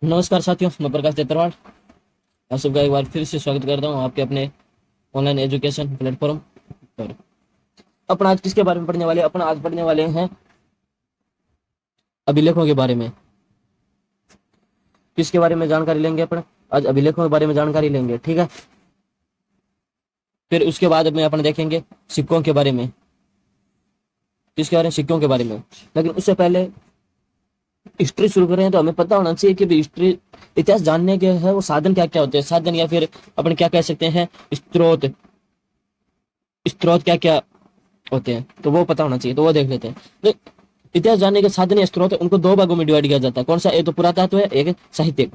नमस्कार साथियों, मैं प्रकाश तेतरवाल। आप सबका एक बार फिर से स्वागत करता हूँ आपके अपने ऑनलाइन एजुकेशन प्लेटफॉर्म पर। अपन आज किसके बारे में पढ़ने वाले हैं? अपन आज पढ़ने वाले हैं अभिलेखों के बारे में। किसके बारे में जानकारी लेंगे अपन? आज अभिलेखों के बारे में जानकारी लेंगे, ठीक है। फिर उसके बाद में अपन देखेंगे सिक्कों के बारे में। किसके बारे में? सिक्कों के बारे में। लेकिन उससे पहले हिस्ट्री शुरू करें तो हमें पता होना चाहिए कि हिस्ट्री, इतिहास जानने के है वो साधन क्या क्या होते हैं, साधन या फिर अपन क्या कह सकते हैं, स्त्रोत। स्त्रोत क्या क्या होते हैं तो वो पता होना चाहिए, तो वो देख लेते हैं। तो इतिहास जानने के साधन या स्त्रोत उनको दो भागों में डिवाइड किया जाता है। कौन सा? एक तो पुरातत्व है, एक साहित्यिक।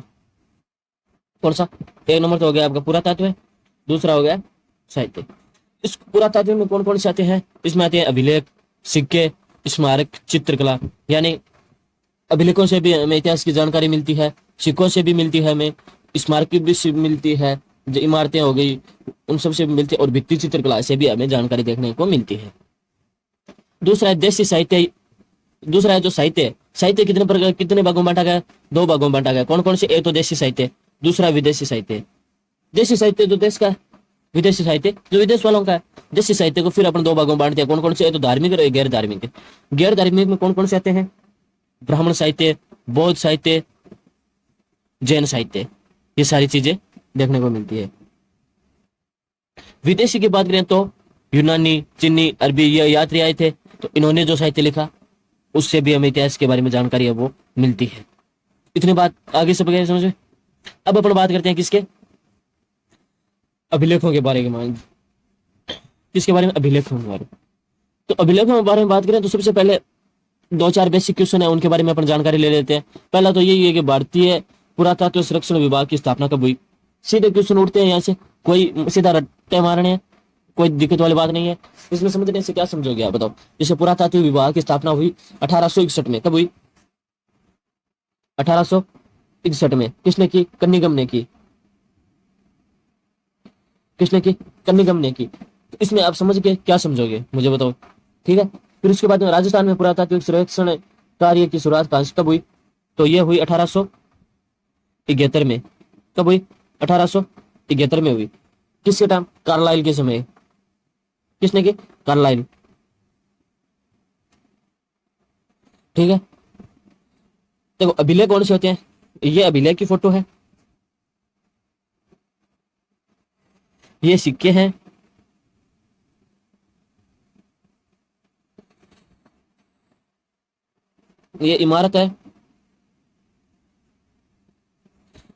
कौन सा? एक नंबर तो हो गया आपका पुरातत्व है, दूसरा हो गया साहित्य। इस पुरातत्व में कौन कौन से आते हैं? इसमें आते हैं अभिलेख, सिक्के, स्मारक, चित्रकला। यानी अभिलेखों से भी हमें इतिहास की जानकारी मिलती है, सिक्कों से भी मिलती है, हमें स्मारक भी मिलती है, जो इमारतें हो गई उन सब से भी मिलती है, और भित्ति चित्रकला से भी हमें जानकारी देखने को मिलती है। दूसरा है देशी साहित्य। दूसरा है जो साहित्य है। साहित्य कितने प्रकार, कितने भागों में बांटा गया? दो भागों में बांटा गया। कौन कौन से? एक तो देशी साहित्य, दूसरा विदेशी साहित्य। देशी साहित्य जो देश का है, विदेशी साहित्य जो विदेश वालों का है। देशी साहित्य को फिर अपन दो भागों में बांटते हैं। कौन कौन से? एक तो धार्मिक और एक गैर धार्मिक। गैर धार्मिक में कौन कौन से आते हैं? ब्राह्मण साहित्य, बौद्ध साहित्य, जैन साहित्य। ये सारी चीजें देखने को मिलती है। विदेशी की बात करें तो यूनानी, चीनी, अरबी ये यात्री आए थे, तो इन्होंने जो साहित्य लिखा उससे भी हमें इतिहास के बारे में जानकारी है वो मिलती है। इतनी बात आगे सब गए समझ में। अब अपन बात करते हैं किसके? अभिलेखों के बारे में। किसके बारे में? अभिलेखों के बारे में। तो अभिलेखों के बारे में बात करें तो सबसे पहले दो चार बेसिक क्वेश्चन है, उनके बारे में अपन जानकारी ले लेते हैं। पहला तो यही है कि भारतीय पुरातत्व संरक्षण विभाग की स्थापना कब हुई? सीधे क्वेश्चन उठते हैं यहाँ से, कोई सीधा रट्टे मारने हैं, कोई दिक्कत वाली बात नहीं है। इसमें समझने से क्या समझोगे आप बताओ? जैसे पुरातत्व विभाग की स्थापना हुई 1861 में। कब हुई? 1861 में। किसने की? कन्नीगम ने की। किसने की? कन्नीगम ने की। तो इसमें आप समझ के क्या समझोगे मुझे बताओ, ठीक है। फिर उसके बाद में राजस्थान में पुरातात्विक सर्वेक्षण कार्य की शुरुआत कब हुई? तो ये हुई 1871 में। कब हुई? 1871 में हुई। किसके टाइम? कार्लाइल के समय। किसने की? कार्लाइल, ठीक है। देखो अभिलेख कौन से होते हैं? ये अभिलेख की फोटो है, ये सिक्के हैं, ये इमारत है,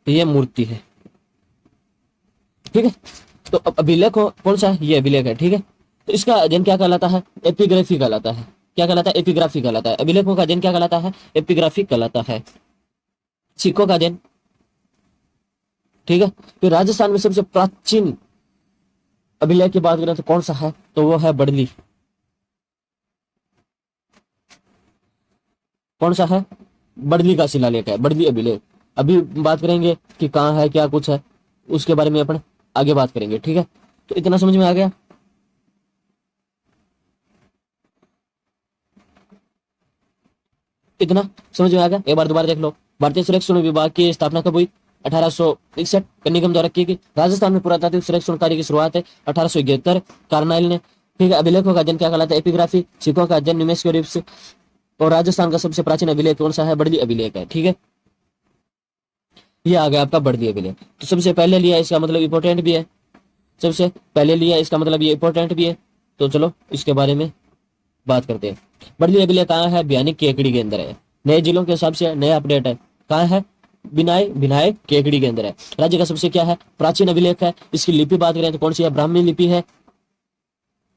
ये मूर्ति है, ठीक है। तो अब अभिलेख कौन सा है? ये अभिलेख है, ठीक है। तो इसका अध्ययन क्या कहलाता है? एपिग्राफी कहलाता है। क्या कहलाता है? एपिग्राफी कहलाता है। अभिलेखों का अध्ययन क्या कहलाता है? एपिग्राफी कहलाता है। सिक्कों का अध्ययन, ठीक है। फिर राजस्थान में सबसे प्राचीन अभिलेख की बात करें तो कौन सा है? तो वो है बड़ली। कौन सा है? बड़ली का शिलालेख है, बड़ली अभिलेख। अभी बात करेंगे कि कहाँ है, क्या कुछ है, उसके बारे में अपन आगे बात करेंगे, ठीक है। तो इतना समझ में आ गया? इतना समझ में आ गया? एक बार दोबारा देख लो। भारतीय सर्वेक्षण विभाग की स्थापना कब हुई? 1861 कन्नीगम द्वारा की गई। राजस्थान में पुरातात्विक सर्वेक्षण कार्य की शुरुआत है 1871 कार्नाइल ने, ठीक है। अभिलेखों का अध्ययन क्या कहलाता है? एपिग्राफी। सिक्कों का अध्ययन न्यूमेस्क्यूरिप्स। और राजस्थान का सबसे प्राचीन अभिलेख कौन सा है? बड़ली अभिलेख है, ठीक है। ये आ गया आपका बड़ली अभिलेख। तो सबसे पहले लिया इसका मतलब इंपॉर्टेंट भी है, सबसे पहले लिया इसका मतलब ये इंपॉर्टेंट भी है। तो चलो इसके बारे में बात करते हैं। बड़ली अभिलेख कहाँ है? भिवानी केकड़ी के अंदर है। नए जिलों के हिसाब से नया अपडेट है। कहाँ है? बिनाय भिनाय केकड़ी के अंदर है। राज्य का सबसे क्या है? प्राचीन अभिलेख है। इसकी लिपि बात करें तो कौन सी है? ब्राह्मी लिपि है।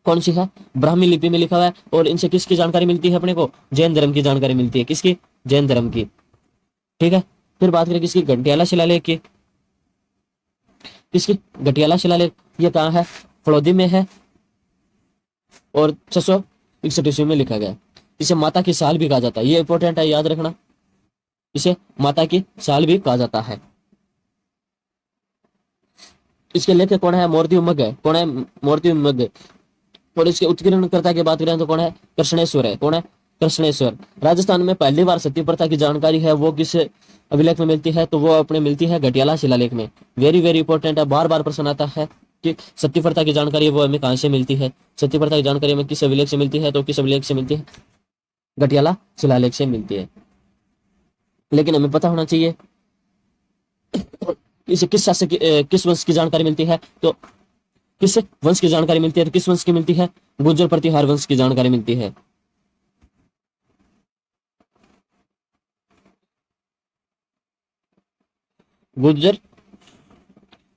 कौन सी है? ब्राह्मी लिपि में लिखा हुआ है। और इनसे किसकी जानकारी मिलती है अपने को? जैन धर्म की जानकारी मिलती है। किसकी? जैन धर्म की, ठीक है। फिर बात करें किसकी? घटियाला शिलालेख की। किसकी? घटियाला शिलालेख। ये कहाँ है? फड़ौदी में है और 661 ईस्वी में लिखा गया। इसे माता की साल भी कहा जाता है, ये इंपॉर्टेंट है, याद रखना। इसे माता की साल भी कहा जाता है। इसके लेखक कौन है? मूर्ति उम्मग है। कौन है? मूर्ति उम्मग। और इसके उत्कीर्णकर्ता की बात करें तो कौन है? कृष्णेश्वर है। कौन है? कृष्णेश्वर। राजस्थान में पहली बार सती प्रथा की जानकारी है वो किस अभिलेख में मिलती है, तो वो अपने मिलती है घटियाला शिलालेख में। वेरी वेरी इंपॉर्टेंट है, बार बार प्रश्न आता है कि सती प्रथा की जानकारी वो हमें कहाँ से मिलती है। सती प्रथा की जानकारी हमें किस अभिलेख से मिलती है, तो किस अभिलेख से मिलती है, घटियाला शिलालेख से मिलती है। लेकिन हमें पता होना चाहिए इसे किस शासक किस वंश की जानकारी मिलती है, तो किस वंश की जानकारी मिलती है, तो किस वंश की मिलती है, गुर्जर प्रतिहार वंश की जानकारी मिलती है। गुर्जर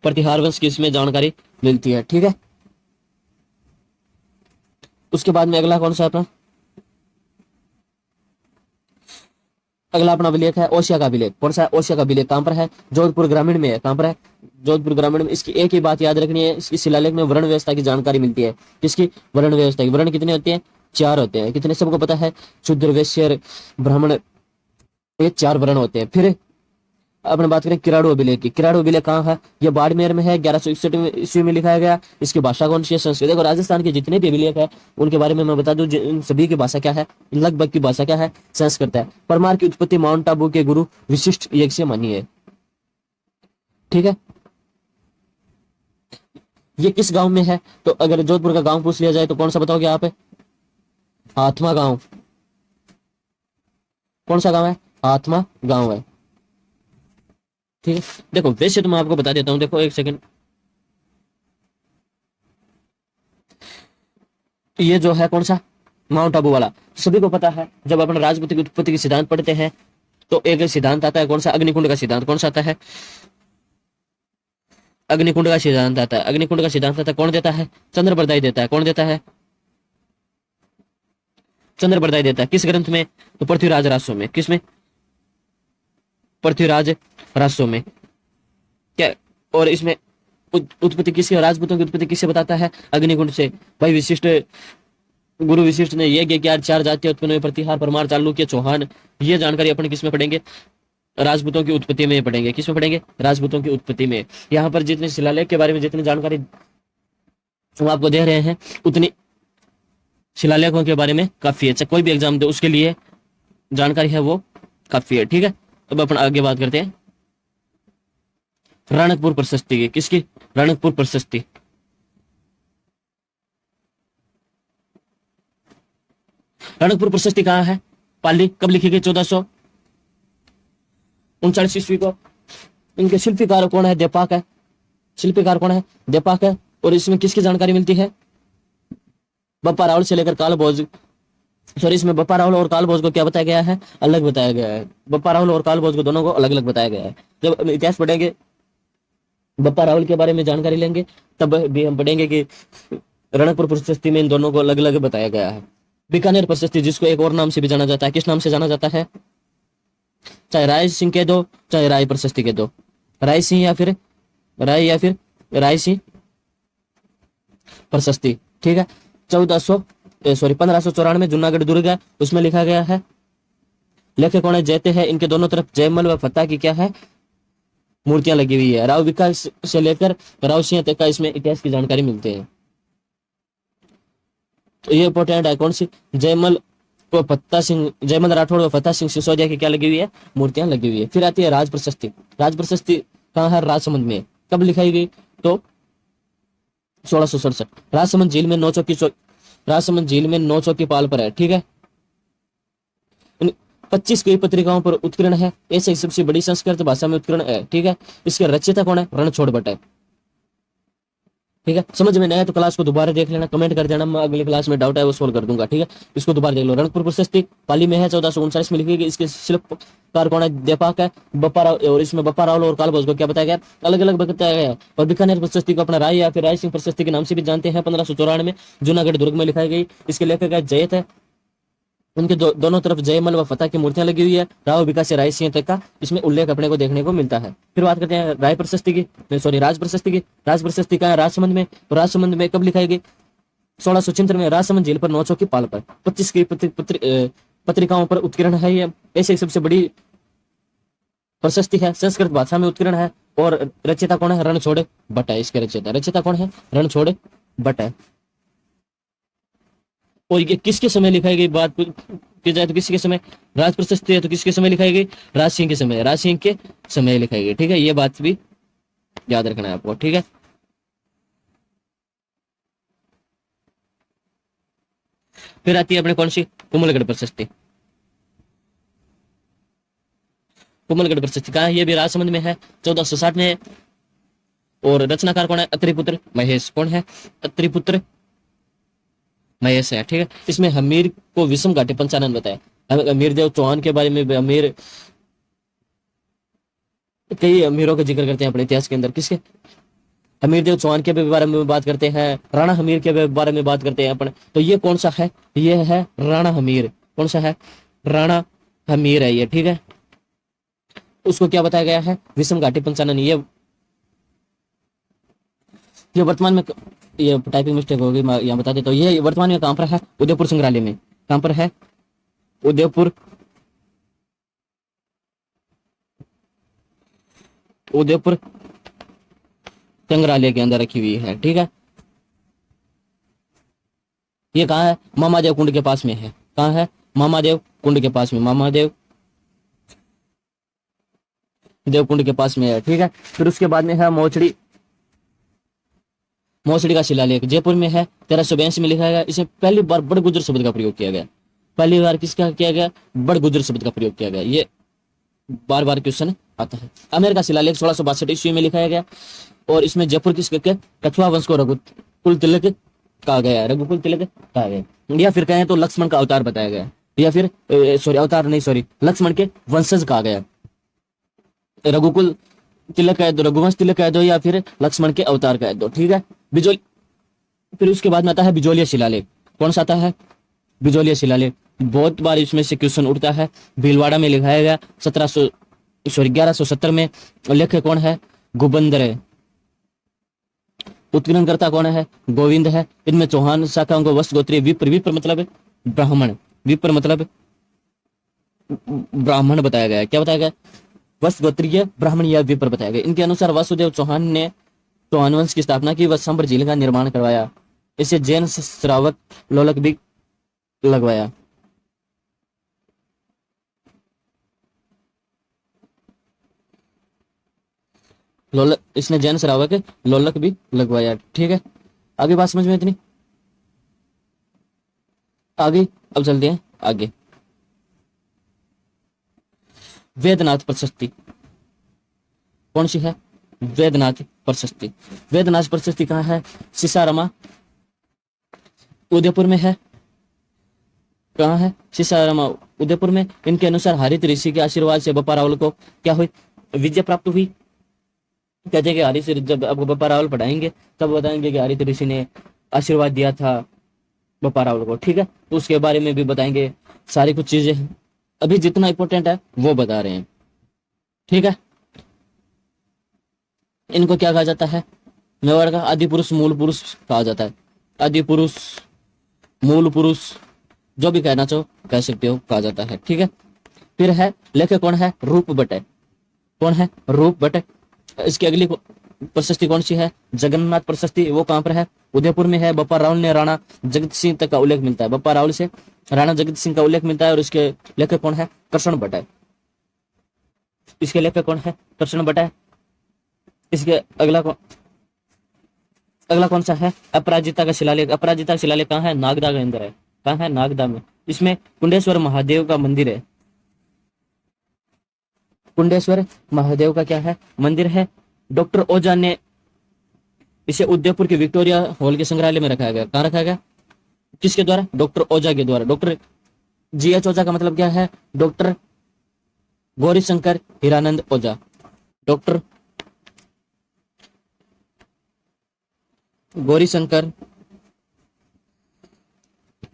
प्रतिहार वंश की इसमें जानकारी मिलती है, ठीक है। उसके बाद में अगला कौन सा अपना, अगला अपना अभिलेख है ओशिया का अभिलेख। कौन सा है, ओशिया का अभिलेख कहां पर है, जोधपुर ग्रामीण में है। कहां पर है, जोधपुर ग्रामीण में। इसकी एक ही बात याद रखनी है, इसकी शिलालेख में वर्ण व्यवस्था की जानकारी मिलती है। किसकी, वर्ण व्यवस्था की। वर्ण कितने होते हैं, 4 होते हैं। कितने, सबको पता है, शूद्र, वैश्य, ब्राह्मण, ये 4 वर्ण होते हैं। फिर अपने बात करें किराड़ू अभिलेख की। किराड़ू अभिलेख कहाँ है, ये बाड़मेर में है, 1161 ईस्वी में लिखाया गया। इसकी भाषा कौन सी है, संस्कृत। देखो राजस्थान के जितने भी अभिलेख है उनके बारे में मैं बता दूं, इन सभी की भाषा क्या है, लगभग की भाषा क्या है, संस्कृत है। परमार की उत्पत्ति माउंट आबू के गुरु विशिष्ट यज्ञ से मानी है, ठीक है। ये किस गांव में है, तो अगर जोधपुर का गांव पूछ लिया जाए तो कौन सा बताओगे आप, हाथमा गांव। कौन सा गांव है, हाथमा गांव है, ठीक है। देखो वैसे तो मैं आपको बता देता हूँ, देखो एक सेकंड, ये जो है कौन सा, माउंट आबू वाला, सभी को पता है। जब अपन राजपूती की उत्पत्ति के सिद्धांत पढ़ते हैं तो एक सिद्धांत आता है, कौन सा, अग्निकुंड का सिद्धांत। कौन सा आता है, अग्निकुंड का सिद्धांत आता है। अग्निकुंड का सिद्धांत आता है, कौन देता है, चंद्रबरदाई देता है। कौन देता है, चंद्रबरदाई देता है। किस ग्रंथ में, तो पृथ्वीराज रासो में। किसमें, पृथ्वीराज रासो में, क्या। और इसमें उत्पत्ति किसकी, राजपूतों की उत्पत्ति किससे बताता है, अग्निकुंड से। भाई विशिष्ट, गुरु विशिष्ट ने यज्ञ किया, 4 जातियां उत्पन्न हुई, प्रतिहार, परमार, चालुक्य, चौहान। ये जानकारी अपन किसमें पढ़ेंगे, राजपूतों की उत्पत्ति में पढ़ेंगे। किसमें पढ़ेंगे, राजपूतों की उत्पत्ति में। यहाँ पर जितने शिलालेख के बारे में जितनी जानकारी हम आपको दे रहे हैं उतनी शिलालेखों के बारे में काफी है। चाहे कोई भी एग्जाम दे उसके लिए जानकारी है वो काफी है, ठीक है। अब अपन आगे बात करते हैं रणकपुर प्रशस्ति की। किसकी, रणकपुर प्रशस्ति। रणकपुर प्रशस्ति कहाँ है, पाली। कब लिखी गई, 1439 ईस्वी को। इनके शिल्पीकार कौन है, देपाक है। शिल्पीकार कौन है, देपाक है। और इसमें किसकी जानकारी मिलती है, बप्पा रावल से लेकर काल भोज, सॉरी इसमें बप्पा रावल और काल भोज को क्या बताया गया है, अलग बताया गया है। बप्पा रावल और काल भोज को दोनों को अलग अलग बताया गया है। जब इतिहास पढ़ेंगे, बप्पा रावल के बारे में जानकारी लेंगे, तब भी हम पढ़ेंगे कि रणकपुर प्रशस्ति में इन दोनों को अलग अलग बताया गया है। बीकानेर प्रशस्ति, जिसको एक और नाम से भी जाना जाता है, किस नाम से जाना जाता है, चाहे राय सिंह के दो, चाहे राय प्रशस्ति के दो, राय सिंह या फिर राय सिंह प्रशस्ति, ठीक है। 1594 जूनागढ़ दुर्ग है, उसमें लिखा गया है। लेखक कौन है, जयते हैं। इनके दोनों तरफ जयमल व फतेह की क्या है, मूर्तियां लगी हुई है। राव विकास से लेकर राव सिंह तक का इसमें इतिहास की जानकारी मिलती है। तो ये इंपॉर्टेंट है, कौन सी, जयमल व फतेह सिंह, जयमल राठौड़ व फतेह सिंह सिसोदिया की क्या लगी हुई है, मूर्तियां लगी हुई है। फिर आती है राज प्रशस्ति। राज प्रशस्ति कहाँ है, राजसमंद में। कब लिखाई गई, तो 1667। राजसमंद झील में नौ चौकी पाल पर है, ठीक है। 25 कई पत्रिकाओं पर उत्कीर्ण है। ऐसे ही सबसे बड़ी संस्कृत भाषा में उत्कीर्ण है, ठीक है। इसके रचयिता कौन है, रणछोड़ भट्ट है, ठीक है। समझ में नहीं आया तो क्लास को दोबारा देख लेना, कमेंट कर देना, मैं अगली क्लास में डाउट है वो सोल्व कर दूंगा, ठीक है। इसको दोबारा देख लो। रणकपुर प्रशस्ति पाली में है, 1439 में लिखी गई। इसके शिल्पकार कौन है, देपाक है, बप्पा राव। और इसमें बप्पा रावल और काल भोज को क्या बताया गया, अलग अलग बताया गया है। और बीकानेर प्रशस्ति को अपना राय या फिर राय सिंह प्रशस्ति के नाम से भी जानते हैं। 1594 में जूनागढ़ दुर्ग में लिखाई गई। इसके लेखक है जयत है। उनके दोनों तरफ जयमल व फतेह की मूर्तियां लगी हुई है। राव विकास से राय सिंह तक का इसमें उल्लेख अपने को देखने को मिलता है। फिर बात करते हैं राय प्रशस्ति की, सॉरी राज प्रशस्ति की। राज प्रशस्ति का है राजसमंद में। तो राजसमंद में कब लिखाई गई, 1676 में। राजसमंद झील पर 9 चौकी पाल पर 25 की पत्रिकाओं पर उत्कीर्ण है। ये ऐसे सबसे बड़ी प्रशस्ति है, संस्कृत भाषा में उत्कीर्ण है। और रचयिता कौन है, रणछोड़ भट्ट है। इसके रचयिता कौन है, रणछोड़ भट्ट है। और ये किसके समय लिखाई गई बात की जाए तो किसके समय, राज प्रशस्ति है तो किसके समय लिखाई गई, राज सिंह के समय, राज सिंह के समय लिखाई गई। ठीक है, ये बात भी याद रखना है आपको। ठीक है, फिर आती है अपने कौन सी, कुमलगढ़ प्रशस्ति। कुमलगढ़ प्रशस्ति कहाँ है, ये भी राजसमंद में है, 1460 में है। और रचनाकार कौन है, अत्रिपुत्र महेश। कौन है, अत्रिपुत्र महेश है। ठीक है, इसमें हमीर को विषम घाटी पंचानन बताया। हमीर देव चौहान के बारे में हमीर, कई अमीरों का जिक्र करते हैं अपने इतिहास के अंदर। किसके, हमीर देव चौहान के बारे में बात करते हैं, राणा हमीर के बारे में बात करते हैं अपन। तो ये कौन सा है, ये है राणा हमीर। कौन सा है, राणा हमीर है ये। ठीक है, उसको क्या बताया गया है, विषम घाटी पंचानन। ये वर्तमान में, ये टाइपिंग मिस्टेक होगी, मैं यहाँ बता देता हूँ। ये वर्तमान में कहाँ पर है, उदयपुर संग्रहालय में। कहाँ पर है, उदयपुर, उदयपुर संग्रहालय के अंदर रखी हुई है। ठीक है, ये कहाँ है, मामादेव कुंड के पास में है। कहाँ है, मामादेव कुंड के पास में, मामादेव देवकुंड के पास में है। ठीक है, फिर उसके बाद में है मोचड़ी, मोसड़ी का शिलालेख जयपुर में है, 1382 में लिखा गया। इसमें पहली बार बड़ गुजर शब्द का प्रयोग किया गया। पहली बार किसका किया गया, बड़ गुजर शब्द का प्रयोग किया गया। ये बार बार क्वेश्चन आता है। आमेर का शिलालेख 1662 ईस्वी में लिखाया गया, और इसमें जयपुर किसके कछुआ वंश को रघुकुल तिलक कहा गया है, रघुकुल तिलक कहा गया। या फिर कहें तो लक्ष्मण का अवतार बताया गया, या फिर सॉरी अवतार नहीं, सॉरी लक्ष्मण के वंशज कहा गया। रघुकुल तिलक कह दो, रघुवंश तिलक कह दो, या फिर लक्ष्मण के अवतार कह दो। ठीक है, बिजोल, फिर उसके बाद में आता है बिजोलिया शिलालेख। कौन सा आता है, बिजोलिया शिलालेख। बहुत बार इसमें से क्वेश्चन उठता है। भीलवाड़ा में लिखाया गया 1170 में। लेखक कौन है, गोबंदर है। उत्खननकर्ता कौन है, गोविंद है। इनमें चौहान शाखाओं को वस्त गोत्रीय, विप्र, विप्र मतलब ब्राह्मण, विप्र मतलब ब्राह्मण बताया गया है। क्या बताया गया, वस्त गोत्रीय ब्राह्मण या विप्र बताया गया। इनके अनुसार वासुदेव चौहान ने चौहान वंश की स्थापना की, व संबर झील का निर्माण करवाया। इसे जैन श्रावक लोलक भी लगवाया। लोलक, इसने जैन श्रावक लोलक भी लगवाया। ठीक है, आगे बात समझ में इतनी, आगे अब चलते हैं आगे। वेदनाथ प्रशस्ति कौन सी है, वेदनाथ प्रशस्ति। वेदनाथ प्रशस्ति कहाँ है, सिसारमा उदयपुर में है। कहाँ है, सिसारमा उदयपुर में। इनके अनुसार हरित ऋषि के आशीर्वाद से बप्पा रावल को क्या हुई, विजय प्राप्त हुई। कहते हैं कि हरित, जब आपको बप्पा रावल पढ़ाएंगे तब बताएंगे कि हरित ऋषि ने आशीर्वाद दिया था बप्पा रावल को। ठीक है, तो उसके बारे में भी बताएंगे। सारी कुछ चीजें अभी जितना इंपॉर्टेंट है वो बता रहे हैं। ठीक है, इनको क्या कहा जाता है, मेवाड़ का आदि पुरुष मूल पुरुष कहा जाता है। आदि पुरुष, मूल पुरुष, जो भी कहना चाहो कह सकते हो, कहा जाता है। ठीक है, फिर है लेखक कौन है, रूप भट्ट। कौन है, रूप भट्ट। इसकी अगली प्रशस्ति कौन सी है, जगन्नाथ प्रशस्ति। वो कहां पर है, उदयपुर में है। बप्पा रावल ने राणा जगत सिंह तक का उल्लेख मिलता है। बप्पा रावल से राणा जगत सिंह का उल्लेख मिलता है। और इसके लेखक कौन है, कृष्ण भट्ट है। इसके लेखक कौन है, कृष्ण भट्ट है। इसके अगला कौन सा है, अपराजिता का शिलालेख। अपराजिता का शिलालेख कहाँ है, नागदा के अंदर है। कहाँ है, नागदा में। इसमें कुंडेश्वर महादेव का मंदिर है। कुंडेश्वर महादेव का क्या है, मंदिर है। डॉक्टर ओझा ने इसे उदयपुर के विक्टोरिया हॉल के संग्रहालय में रखा गया। कहाँ रखा गया, किसके द्वारा, डॉक्टर ओझा के द्वारा। डॉक्टर GH ओझा का मतलब क्या है, डॉक्टर गौरी शंकर हीरानंद ओझा। डॉक्टर गौरी शंकर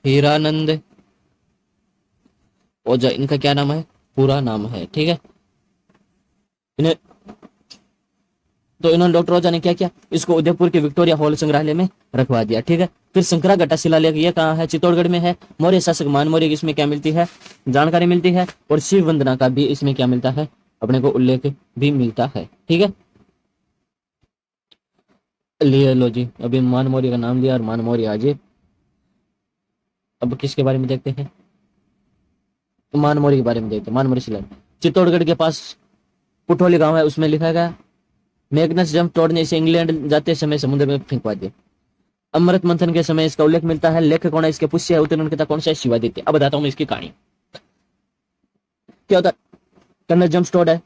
हीरानंद ओझा, इनका क्या नाम है, पूरा नाम है। ठीक है, इन्हें तो इन्होंने, डॉक्टर ओझा ने क्या किया, इसको उदयपुर के विक्टोरिया हॉल संग्रहालय में रखवा दिया। ठीक है, फिर शंकरागढ़ शिलालेख, ये कहाँ है, चित्तौड़गढ़ में है। मौर्य शासक मान मौर्य की इसमें क्या मिलती है, जानकारी मिलती है। और शिव वंदना का भी इसमें क्या मिलता है, अपने को उल्लेख भी मिलता है। ठीक है, लिए लो जी, अभी मान मौर्य का नाम लिया और मान मौर्य आज अब किसके बारे में देखते हैं, मानमोरी के बारे में देखते हैं। मानमोरी शिलालेख चित्तौड़गढ़ के पास पुठोली गांव है, उसमें लिखा गया मैग्नस जंप तोड़ने से इंग्लैंड जाते समय समुद्र में फेंकवा दिया। अमृत मंथन के समय इसका उल्लेख मिलता है। लेखक कौन है, इसके पुष्य है उत्तराखंड के कौन सा है, शिवादित्य। अब बताता हूं मैं इसकी कहानी। क्या होता है, कर्नल जम्पस्टोड है,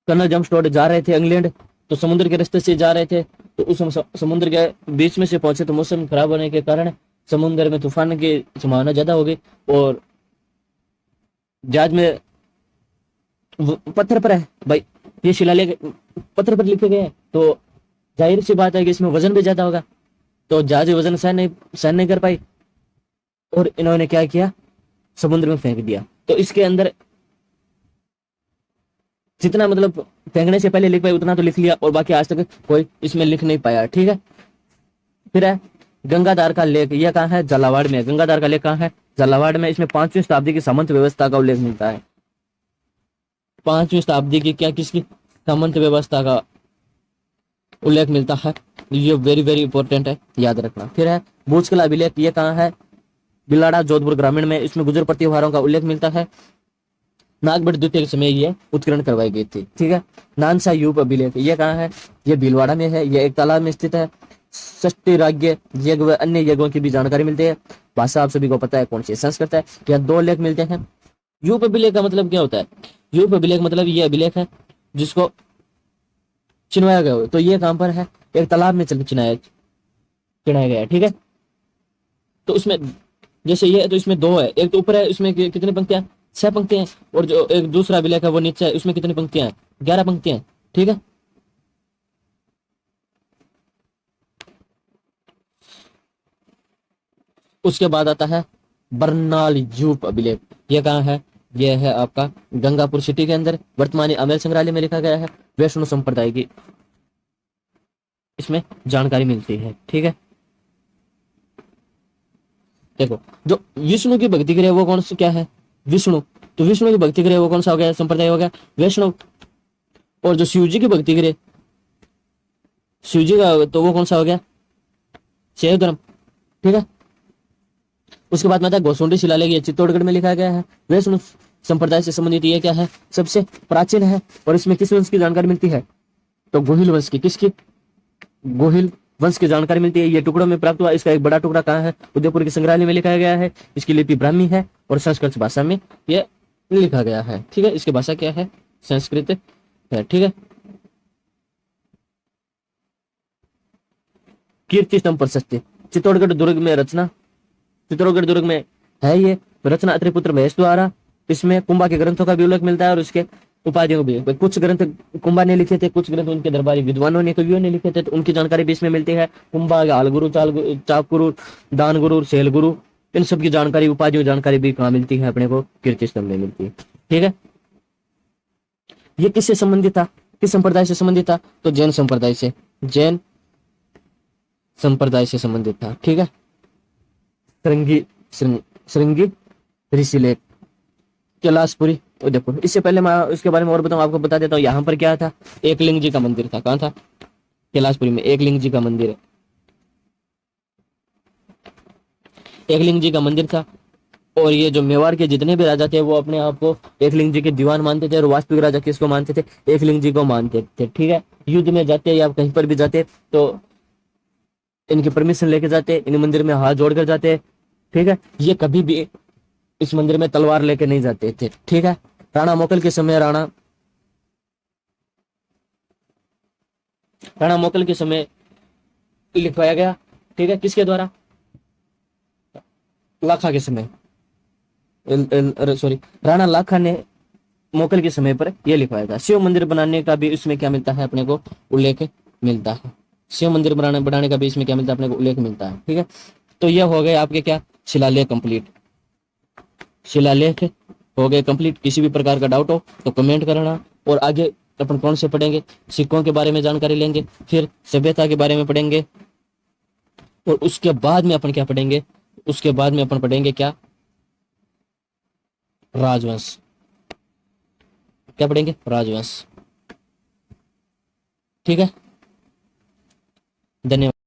कर्नल जम्पस्टोड जा रहे थे इंग्लैंड, तो समुद्र के रास्ते से जा रहे थे, तो उस समुद्र के बीच में से पहुंचे तो मौसम खराब होने के कारण समुद्र में तूफान की संभावना ज्यादा हो गई और जहाज में पत्थर पर है भाई, ये शिलालेख पत्थर पर लिखे गए हैं, तो जाहिर सी बात है कि इसमें वजन भी ज्यादा होगा, तो जहाज वजन सहन नहीं कर पाई और इन्होंने क्या किया, समुद्र में फेंक दिया। तो इसके अंदर जितना मतलब फेंकने से पहले लिख पाए उतना तो लिख लिया और बाकी आज तक कोई इसमें लिख नहीं पाया। ठीक है, फिर है गंगाधार का लेख, यह कहाँ है, झालावाड़ में। गंगाधार का लेख कहाँ है, झालावाड़ में। इसमें 5वीं शताब्दी की सामंत व्यवस्था का उल्लेख मिलता है। 5वीं शताब्दी की क्या, किसकी, सामंत व्यवस्था का उल्लेख मिलता है। ये वेरी वेरी इंपॉर्टेंट है, याद रखना। फिर है भूजकला अभिलेख, ये कहाँ है, बिलाड़ा जोधपुर ग्रामीण में। इसमें गुजर प्रतिहारों का उल्लेख मिलता है। नागभट्ट द्वितीय के समय ये उत्खनन करवाई गई थी। ठीक है, नानसा यूप अभिलेख, ये कहाँ है, ये भीलवाड़ा में है, ये एक तालाब में स्थित है। षष्ठी राज्य यज्ञ व अन्य यज्ञों की भी जानकारी मिलती है। भाषा आप सभी को पता है कौन सी, संस्कृत है। यहाँ 2 लेख मिलते हैं। यूप अभिलेख का मतलब क्या होता है, यूप अभिलेख मतलब ये अभिलेख है जिसको चिनवाया गया हो, तो ये कहां पर है, एक तालाब में चिनाया गया है। ठीक है, तो उसमें जैसे ये है तो इसमें 2 है, एक तो ऊपर है, उसमें कितनी पंक्तियां, 6 पंक्तियां, और जो एक दूसरा अभिलेख है वो नीचे है, उसमें कितनी पंक्तियां हैं, 11 पंक्तियां। ठीक है, उसके बाद आता है बरनाल यूप अभिलेख, ये कहाँ है, ये है आपका गंगापुर सिटी के अंदर, वर्तमानी अमेर संग्रहालय में लिखा गया है। वैष्णव संप्रदाय की इसमें जानकारी मिलती है। ठीक है, देखो जो विष्णु की भक्ति करे वो कौन सा क्या है, विष्णु, तो विष्णु की भक्ति करे वो कौन सा हो गया, संप्रदाय हो गया वैष्णव। और जो शिव जी की भक्ति करे, शिव जी का, तो वो कौन सा हो गया, शैव धर्म। ठीक है, उसके बाद में आता है गोसुंडी शिलालेख, ये चित्तौड़गढ़ में लिखा गया है। वैष्णव संप्रदाय से संबंधित ये क्या है, सबसे प्राचीन है। और इसमें किस वंश की जानकारी मिलती है, तो गोहिल वंश की, किसकी, गोहिल वंश की जानकारी मिलती है। ये टुकड़ों में प्राप्त हुआ, इसका एक बड़ा टुकड़ा कहाँ है, उदयपुर के संग्रहालय में लिखा गया है। इसकी लिपि ब्राह्मी है और संस्कृत भाषा में यह लिखा गया है। ठीक है, इसकी भाषा क्या है, संस्कृत है। ठीक है, कीर्ति स्तंभ प्रशस्ति, चित्तौड़गढ़ दुर्ग में रचना, चित्तौड़गढ़ दुर्ग में है ये रचना अत्रिपुत्र महेश द्वारा। इसमें कुंभा के ग्रंथों का भी उल्लेख मिलता है और उसके उपाधियों भी। कुछ ग्रंथ कुंभा ने लिखे थे, कुछ ग्रंथ उनके दरबारी विद्वानों ने, कवियों ने लिखे थे, तो उनकी जानकारी भी इसमें मिलती है। कुंभा, हालगुरु, चापगुरु, दानगुरु, शैलगुरु, इन सब की जानकारी, उपाधियों जानकारी भी कहाँ मिलती है, अपने को कीर्ति स्तंभ में मिलती है। ठीक है, ये किससे संबंधित था, किस संप्रदाय से संबंधित था, तो जैन संप्रदाय से, जैन संप्रदाय से संबंधित था। ठीक है, श्रृंगी ऋषिलेख, कैलाशपुरी उदयपुर। इससे पहले मैं इसके बारे में और बताऊं, आपको बता देता हूँ, यहाँ पर क्या था, एकलिंग जी का मंदिर था। कहाँ था, कैलाशपुरी में एकलिंग जी का मंदिर है, एकलिंग जी का मंदिर था। और ये जो मेवाड़ के जितने भी राजा थे वो अपने आप को एकलिंग जी के दीवान मानते थे, और वास्तविक राजा किसको मानते थे, एकलिंग जी को मानते थे। ठीक है, युद्ध में जाते या कहीं पर भी जाते तो इनकी परमिशन लेके जाते, इन मंदिर में हाथ जोड़कर जाते। ठीक है, ये कभी भी इस मंदिर में तलवार लेके नहीं जाते थे। ठीक है, राणा मोकल के समय, राणा मोकल के समय लिखवाया गया। ठीक है, किसके द्वारा, लाखा के समय, सॉरी, राणा लाखा ने मोकल के समय पर यह लिखवाया था। शिव मंदिर बनाने का भी इसमें क्या मिलता है, अपने को उल्लेख मिलता है। शिव मंदिर बनाने का भी इसमें क्या मिलता है, अपने को उल्लेख मिलता है। ठीक है, तो यह हो गए आपके क्या, शिलालेख कंप्लीट, शिलालेख हो गए कंप्लीट। किसी भी प्रकार का डाउट हो तो कमेंट करना। और आगे अपन कौन से पढ़ेंगे, सिक्कों के बारे में जानकारी लेंगे, फिर सभ्यता के बारे में पढ़ेंगे, और उसके बाद में अपन क्या पढ़ेंगे, उसके बाद में अपन पढ़ेंगे क्या, राजवंश। क्या पढ़ेंगे, राजवंश। ठीक है, धन्यवाद।